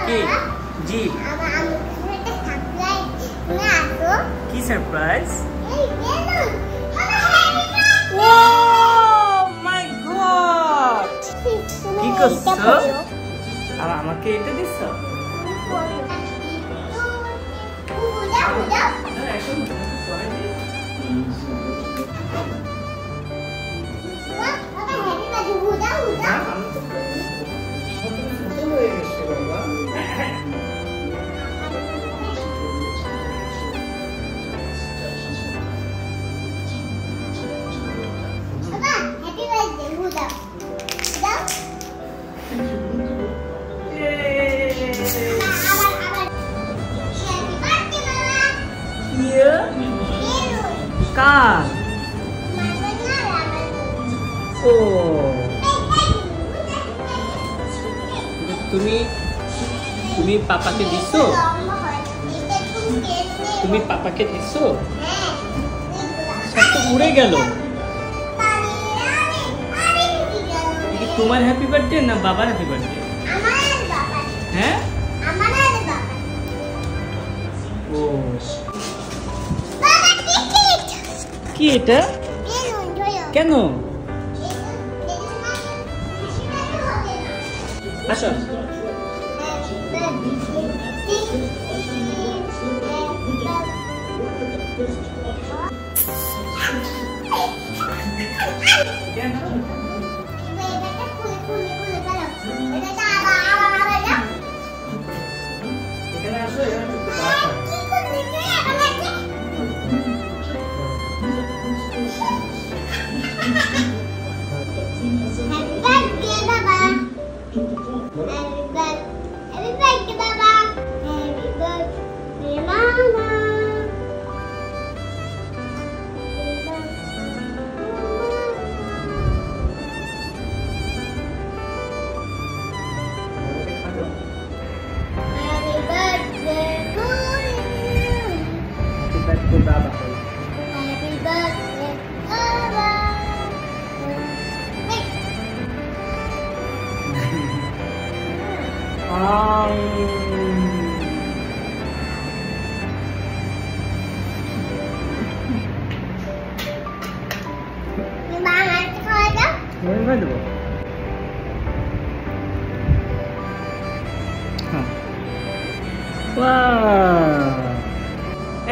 কি জি কি সারপ্রাইজ ও মাই গড কি করছো আর আমাকে এটা দিছো কার ও তুমি পাপাকে দিছো তুমি পাপাকে দিছো সব তো উড়ে গেল তোমার হ্যাপি বার্থডে না বাবার হ্যাপি বার্থডে হ্যাঁ ও কি এটা কেন আসো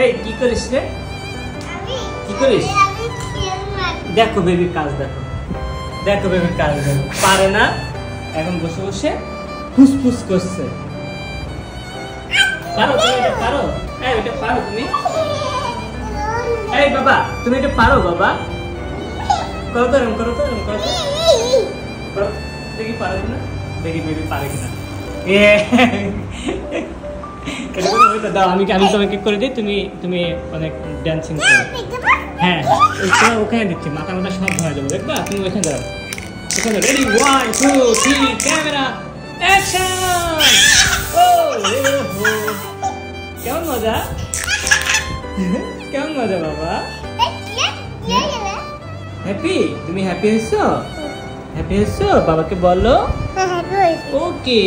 এই কি করিস রে কি করিস দেখো বেবির কাজ দেখো বেবির কাজ দেখো পারে না এখন বসে বসে ফুসফুস করছে পারো তুমি এটা পারো এটা পারো তুমি এই বাবা তুমি এটা পারো বাবা করো তো এরকম করো দেখি পারো কিনা দেখি বেবি পারে কিনা দাও আমি তোমাকে করে দিই তুমি অনেক ডান্সিং করো হ্যাঁ ওখানে দিচ্ছি মাথা সব ভরে দেবো দেখবা তুমি ওখানে দাও ওখানে রেডি 1 2 3 ক্যামেরা অ্যাকশন ও কেমন মজা বাবা হ্যাপি তুমি হ্যাপি হয়েছো বাবাকে বলো ওকে